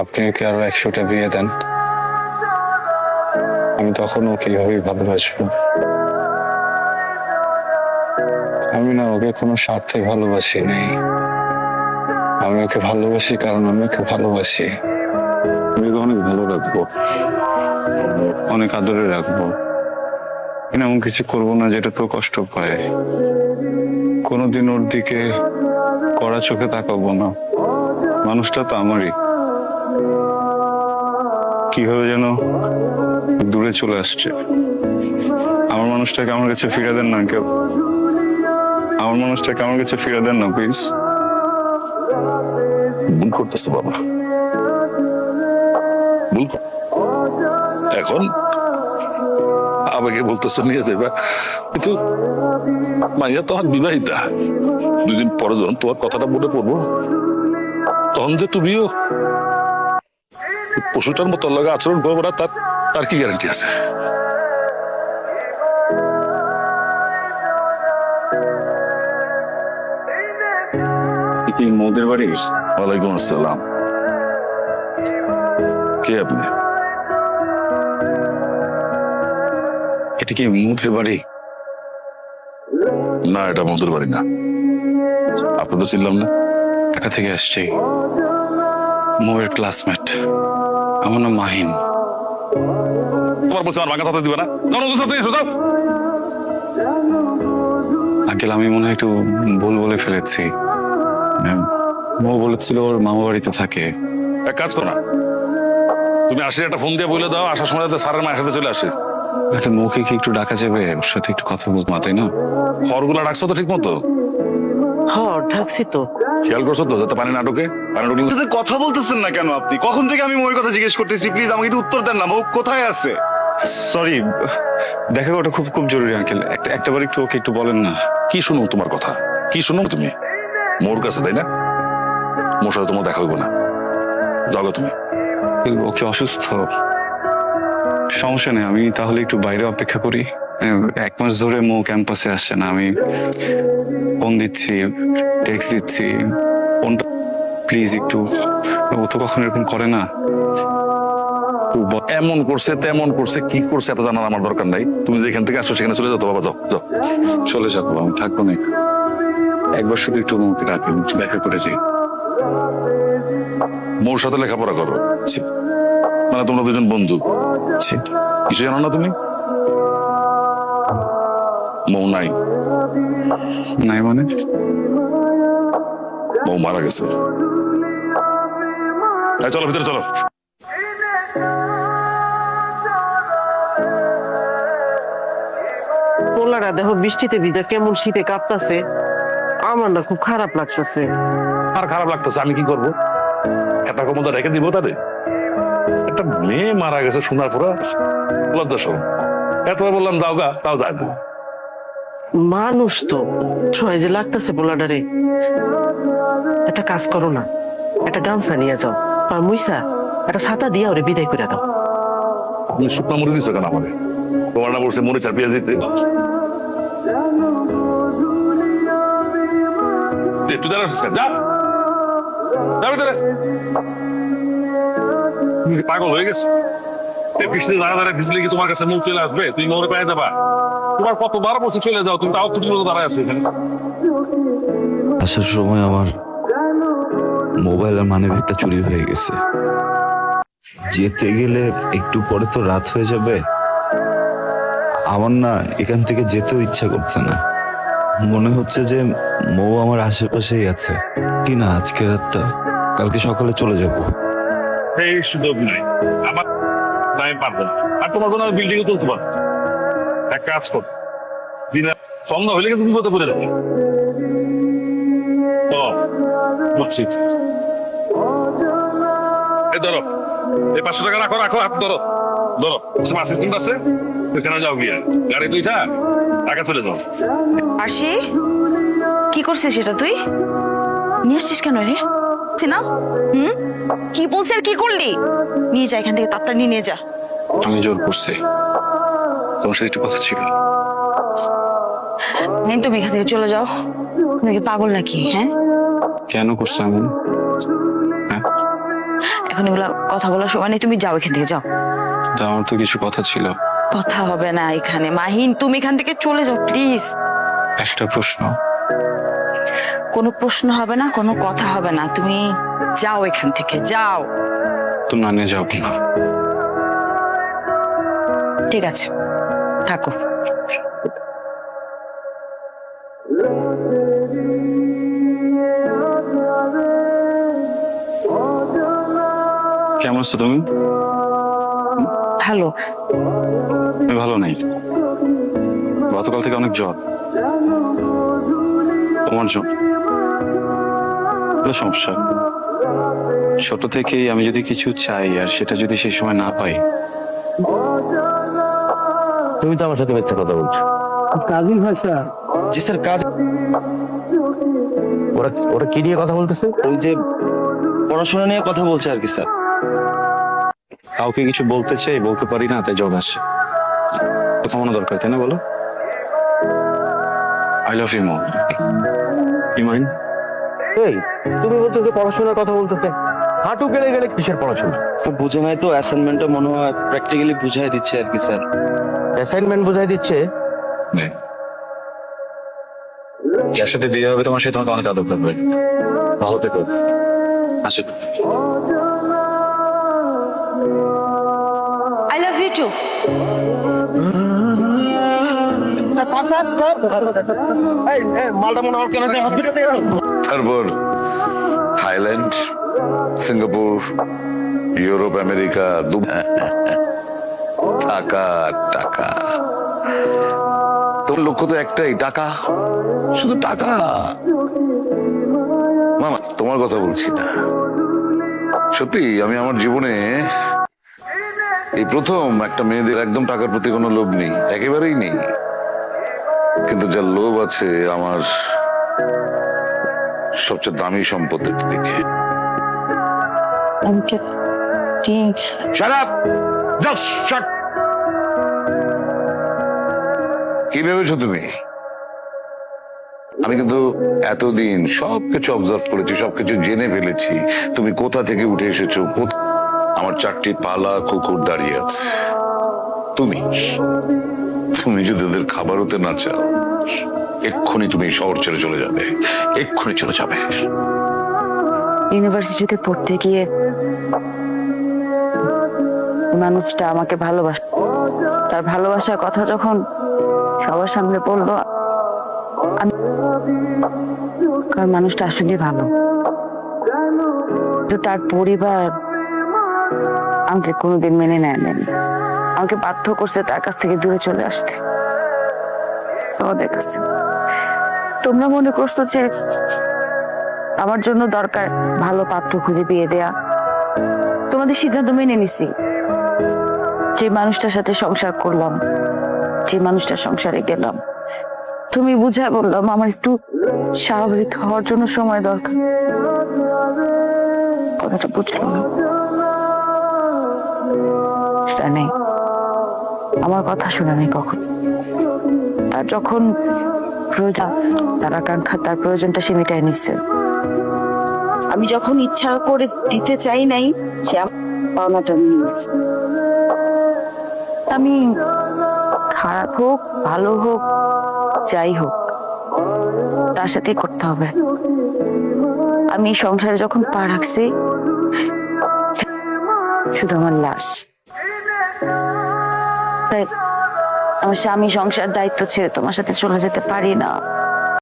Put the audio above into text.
আপনি ওকে আরো 100টা বিয়ে দেন, আমি তখন ওকে এইভাবেই ভালোবাসবো। আমি না ওকে কোনো স্বার্থে ভালোবাসি নাই। আমি ওকে ভালোবাসি কারণ আমি ওকে ভালোবাসি। আমি ওকে অনেক ভালো রাখবো, অনেক আদরে রাখবো। এমন কিছু করবো না যেটা তো কষ্ট পায়। কোনোদিন ওর দিকে কড়া চোখে তাকাবো না। মানুষটা তো আমারই। কিভাবে যেন দূরে চলে আসছে। আমার মানুষটাকে আমার কাছে ফিরে দেন না কেউ। আমার মানুষটাকে আমার কাছে ফিরে দেন না প্লিজ। ভুল করতেছে বাবা, ভুল এখন আবেগে বলতেছো নিয়ে যাবে, কিন্তু মাইয়া তো আমার বিবাহিতা। 2 দিন পরে যখন তোমার কথাটা মনে পড়বো, তখন যে তুমিও পশুটার মতো লাগে আচরণ করবো না, তার তার কি গ্যারান্টি আছে? কি মোদের বাড়ি? ওয়ালাইকুম আসসালাম। কে আপনি? এটা কি মুদের বাড়ি? না, এটা মধুর বাড়ি না। আপনি তো চিনলাম না। ঢাকা থেকে আসছি, মোয়ের ক্লাসমেট। আমার নাম মাহিন। তোমার বলছে আমার ভাঙা কথা দিবে না। আঙ্কেল, আমি মনে হয় একটু ভুল বলে ফেলেছি। মো বলেছিল ওর মামা বাড়িতে থাকে। এক কাজ করো না, তুমি আসি একটা ফোন দিয়ে বলে দাও, আসার সময় যাতে স্যারের মায়ের সাথে চলে আসে। একটা মুখে কি একটু ডাকা যাবে? ওর সাথে একটু কথা বলবো, তাই না? খড়গুলা রাখছো তো ঠিক মতো? ঢাকছি তো। খেয়াল করছো তো যাতে পানি না ঢোকে? পানি ঢুকলে সাথে কথা বলতেছেন না কেন আপনি? কখন থেকে আমি মৌয়ের কথা জিজ্ঞেস করতেছি, প্লিজ আমাকে একটু উত্তর দেন না। মৌ কোথায় আছে? সরি, দেখা ওটা খুব খুব জরুরি আঙ্কেল। একটাবার একটু ওকে একটু বলেন না। কি শুনো তোমার কথা? কি শুনো তুমি? মোর কাছে, তাই না? মোর সাথে তোমার দেখা হইব না, যাও গো তুমি। ওকে অসুস্থ। সমস্যা নেই, আমি তাহলে একটু বাইরে অপেক্ষা করি। 1 মাস ধরে মো ক্যাম্পাসে আসছে না। আমি ফোন দিচ্ছি, টেক্সট দিচ্ছি, ফোনটা প্লিজ একটু। ও তো কখনো এরকম করে না। এমন করছে তেমন করছে, কি করছে এত জানার আমার দরকার নাই। তুমি যেখান থেকে আসছো সেখানে চলে যাও তো বাবা, যাও যাও। চলে যাবো, আমি থাকবো না। একবার শুধু একটু মোকে ডাকবেন, একটু দেখা করে যাই। মোর সাথে লেখাপড়া করো, মানে তোমরা দুজন বন্ধু। কিছু জানো না তুমি? মৌ নাই। নাই মানে? মৌ মারা গেছে। এই চলো ভিতরে চলো। পোলারা দেখো বৃষ্টিতে ভিজে কেমন শীতে কাঁপতাছে। আমার না খুব খারাপ লাগতেছে। আর খারাপ লাগতেছে, আমি কি করবো? এটা কমতে রেখে দিব তাদের? একটা মেয়ে মারা গেছে শোনার পরে লজ্জা সব। এতবার বললাম দাও গা, তাও যায় না। মানুষ তো সবাই যে লাগতেছে পোলাডারে। একটা কাজ করো না, একটা গামছা নিয়ে যাও আর মুইসা একটা ছাতা দিয়ে ওরে বিদায় করে দাও। তুমি শুকনো মুড়ি দিচ্ছ কেন আমাকে? তোমার না বলছে মরিচ আর পেঁয়াজ দিতে? তুই দাঁড়া যা, যা ভিতরে। তুমি কি পাগল হয়ে গেছো? বৃষ্টিতে দাঁড়া দাঁড়া ভিজলে কি তোমার কাছে মুখ চলে আসবে? তুমি মরে পেয়ে যাবা। তোমার কতবার বসে চলে যাও, তুমি তাও তুমি দাঁড়ায় আছো এখানে। আসার সময় আমার মোবাইল আর মানিব্যাগটা চুরি হয়ে গেছে। যেতে গেলে একটু পরে তো রাত হয়ে যাবে। আমার না এখান থেকে যেতেও ইচ্ছা করছে না। মনে হচ্ছে যে মৌ আমার আশেপাশেই আছে কি না। আজকে রাতটা, কালকে সকালে চলে যাব। এই সুযোগ নাই আমার, আমি পারবো না। আর তোমার জন্য আমি বিল্ডিং এ তুলতে পারবো। এক কাজ কর, দিনে সন্ধ্যা হইলে তুমি কোথাও করে যাবে। বুঝছি। এই ধরো, এই 500 টাকা রাখো, রাখো হাত ধরো, ধরো। অ্যাসিস্ট্যান্ট আছে, ওইখানে যাও গিয়ে গাড়ি দুইটা টাকা চলে যাও। আরশি, কি করছিস সেটা তুই নিয়ে আসছিস কেন রে? না কি বলছি আর কি করলি? নিয়ে যা এখান থেকে, তাড়াতাড়ি নিয়ে যা। আমি জোর করছি, তোমার সাথে একটু কথা ছিল। তুমি এখান থেকে চলে যাও। তুমি কি পাগল নাকি? হ্যাঁ, কেন করছো এমন? হ্যাঁ, এখন এগুলা কথা বলার সময় নেই, তুমি যাও এখান থেকে যাও। তা আমার তো কিছু কথা ছিল। কথা হবে না এখানে মাহিন, তুমি এখান থেকে চলে যাও প্লিজ। একটা প্রশ্ন। কোনো প্রশ্ন হবে না, কোনো কথা হবে না, তুমি যাও এখান থেকে যাও। তো না নিয়ে যাবো না। ঠিক আছে, থাকো। কেমন আছো তুমি? ভালো। আমি ভালো নেই, গতকাল থেকে অনেক জ্বর। তোমার জ্বর? কোনো সমস্যা? ছোট থেকেই আমি যদি কিছু চাই আর সেটা যদি সেই সময় না পাই। তুমি তো আমার সাথে মিথ্যা কথা বলছো। কাজিন হয় স্যার। জি স্যার, কাজ। ওরা ওরা কি নিয়ে কথা বলতেছে? ওই যে পড়াশোনা নিয়ে কথা বলছে আর কি স্যার। কাউকে কিছু বলতে চাই, বলতে পারি না, তাই জ্বর আসে। কথা মনে দরকার, তাই না বলো? I love you mom. You mind? এই তুমি বলতেছো পড়াশোনার কথা বলতেছে, হাঁটু গেলে গেলে কিসের পড়াশোনা? স্যার বুঝে নাই তো, অ্যাসাইনমেন্টটা মনে হয় প্র্যাকটিক্যালি বুঝাই দিচ্ছে আর কি স্যার। অ্যাসাইনমেন্ট বোঝাই দিচ্ছে? যার সাথে বিয়ে হবে তোমার সাথে তোমাকে অনেক আদর করবে। ভালো থেকো। আসো। I love you too. মালটা মনে হয় কেন তারপর থাইল্যান্ড, সিঙ্গাপুর, ইউরোপ, আমেরিকা, টাকা টাকা। তোর লক্ষ্য তো একটাই, টাকা, শুধু টাকা। মামা তোমার কথা বলছি না, সত্যি আমি আমার জীবনে এই প্রথম একটা মেয়েদের একদম টাকার প্রতি কোনো লোভ নেই, একেবারেই নেই। কিন্তু যার লোভ আছে আমার সবচেয়ে দামি সম্পদের দিকে। Shut up! Just shut! কি ভেবেছো তুমি? আমি কিন্তু এতদিন সবকিছু অবজার্ভ করেছি, সবকিছু জেনে ফেলেছি। তুমি কোথা থেকে উঠে এসেছো, আমার 4টি পালা কুকুর দাঁড়িয়ে আছে। তুমি তুমি যদি ওদের খাবার হতে না চাও, এক্ষুনি তুমি এই শহর ছেড়ে চলে যাবে, এক্ষুনি চলে যাবে। ইউনিভার্সিটিতে পড়তে গিয়ে মানুষটা আমাকে ভালোবাসত, তার ভালোবাসার কথা যখন সবার সামনে বললো, কারণ মানুষটা আসলে ভালো, তো তার পরিবার আমাকে কোনোদিন মেনে নেয়নি, আমাকে বাধ্য করছে তার কাছ থেকে দূরে চলে আসতে, তোমাদের কাছে। তোমরা মনে করছো যে আমার জন্য দরকার ভালো পাত্র খুঁজে বিয়ে দেয়া, তোমাদের সিদ্ধান্ত মেনে নিছি। যে মানুষটার সাথে সংসার করলাম, যে মানুষটার সংসারে গেলাম, তুমি বুঝায় বললাম আমার একটু স্বাভাবিক হওয়ার জন্য সময় দরকার, কথাটা বুঝলো না। জানি আমার কথা শুনে নেই কখন, তার যখন প্রয়োজন, তার আকাঙ্ক্ষা, তার প্রয়োজনটা সে মিটাই নিচ্ছে। আমি যখন ইচ্ছা করে দিতে চাই নাই, সে পাওনাটা নিয়েছে। আমি খারাপ হোক ভালো হোক যাই হোক তার সাথেই করতে হবে। আমি সংসারে যখন পা রাখছি, শুধু আমার লাশ। তাই আমার স্বামী সংসার দায়িত্ব ছেড়ে তোমার সাথে চলে যেতে পারি না।